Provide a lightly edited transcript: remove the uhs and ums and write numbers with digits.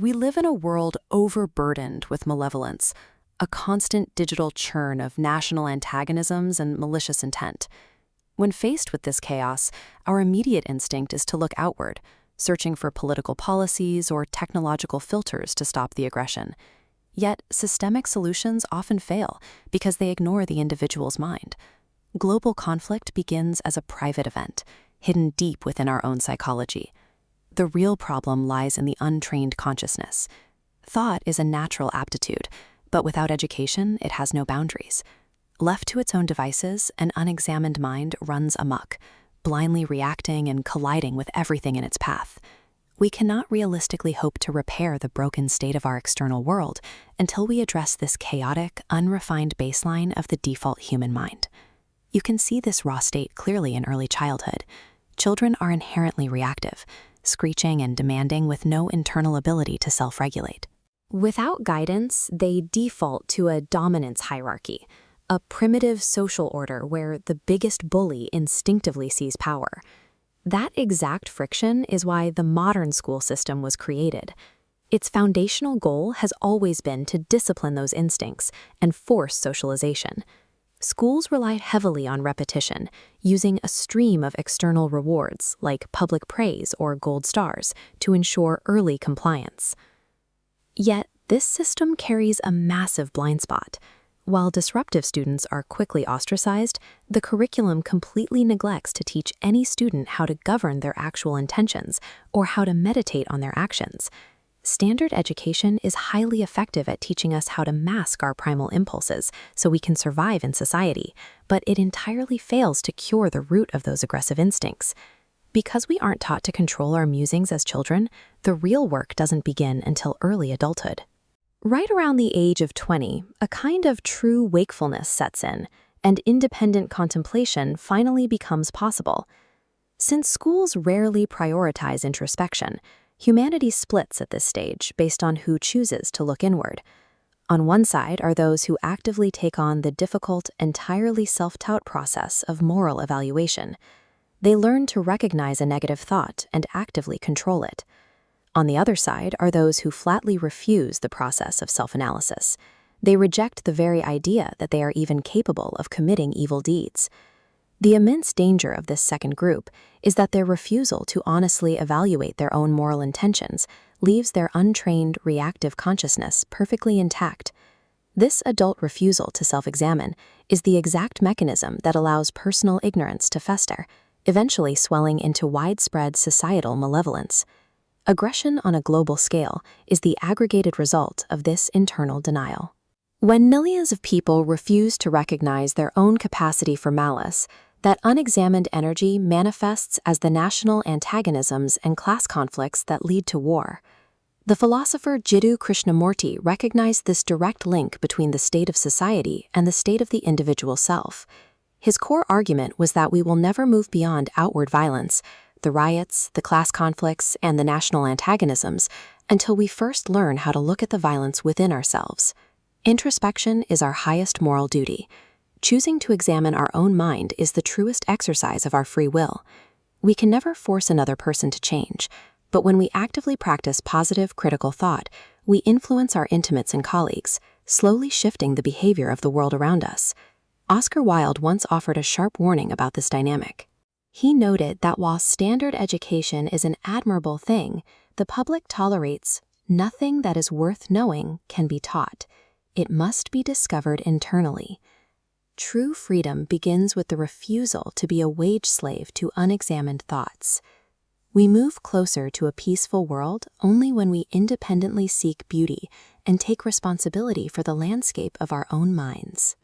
We live in a world overburdened with malevolence, a constant digital churn of national antagonisms and malicious intent. When faced with this chaos, our immediate instinct is to look outward, searching for political policies or technological filters to stop the aggression. Yet, systemic solutions often fail because they ignore the individual's mind. Global conflict begins as a private event, hidden deep within our own psychology. The real problem lies in the untrained consciousness. Thought is a natural aptitude, but without education, it has no boundaries. Left to its own devices, an unexamined mind runs amok, blindly reacting and colliding with everything in its path. We cannot realistically hope to repair the broken state of our external world until we address this chaotic, unrefined baseline of the default human mind. You can see this raw state clearly in early childhood. Children are inherently reactive, screeching and demanding with no internal ability to self-regulate. Without guidance, they default to a dominance hierarchy, a primitive social order where the biggest bully instinctively sees power. That exact friction is why the modern school system was created. Its foundational goal has always been to discipline those instincts and force socialization. Schools rely heavily on repetition, using a stream of external rewards like public praise or gold stars to ensure early compliance. Yet, this system carries a massive blind spot. While disruptive students are quickly ostracized, the curriculum completely neglects to teach any student how to govern their actual intentions or how to meditate on their actions. Standard education is highly effective at teaching us how to mask our primal impulses so we can survive in society, but it entirely fails to cure the root of those aggressive instincts. Because we aren't taught to control our musings as children, the real work doesn't begin until early adulthood. Right around the age of 20, a kind of true wakefulness sets in, and independent contemplation finally becomes possible. Since schools rarely prioritize introspection, humanity splits at this stage based on who chooses to look inward. On one side are those who actively take on the difficult, entirely self-taught process of moral evaluation. They learn to recognize a negative thought and actively control it. On the other side are those who flatly refuse the process of self-analysis. They reject the very idea that they are even capable of committing evil deeds. The immense danger of this second group is that their refusal to honestly evaluate their own moral intentions leaves their untrained, reactive consciousness perfectly intact. This adult refusal to self-examine is the exact mechanism that allows personal ignorance to fester, eventually swelling into widespread societal malevolence. Aggression on a global scale is the aggregated result of this internal denial. When millions of people refuse to recognize their own capacity for malice, that unexamined energy manifests as the national antagonisms and class conflicts that lead to war. The philosopher Jiddu Krishnamurti recognized this direct link between the state of society and the state of the individual self. His core argument was that we will never move beyond outward violence, the riots, the class conflicts, and the national antagonisms, until we first learn how to look at the violence within ourselves. Introspection is our highest moral duty. Choosing to examine our own mind is the truest exercise of our free will. We can never force another person to change, but when we actively practice positive, critical thought, we influence our intimates and colleagues, slowly shifting the behavior of the world around us. Oscar Wilde once offered a sharp warning about this dynamic. He noted that while standard education is an admirable thing, the public tolerates nothing that is worth knowing can be taught. It must be discovered internally. True freedom begins with the refusal to be a wage slave to unexamined thoughts. We move closer to a peaceful world only when we independently seek beauty and take responsibility for the landscape of our own minds.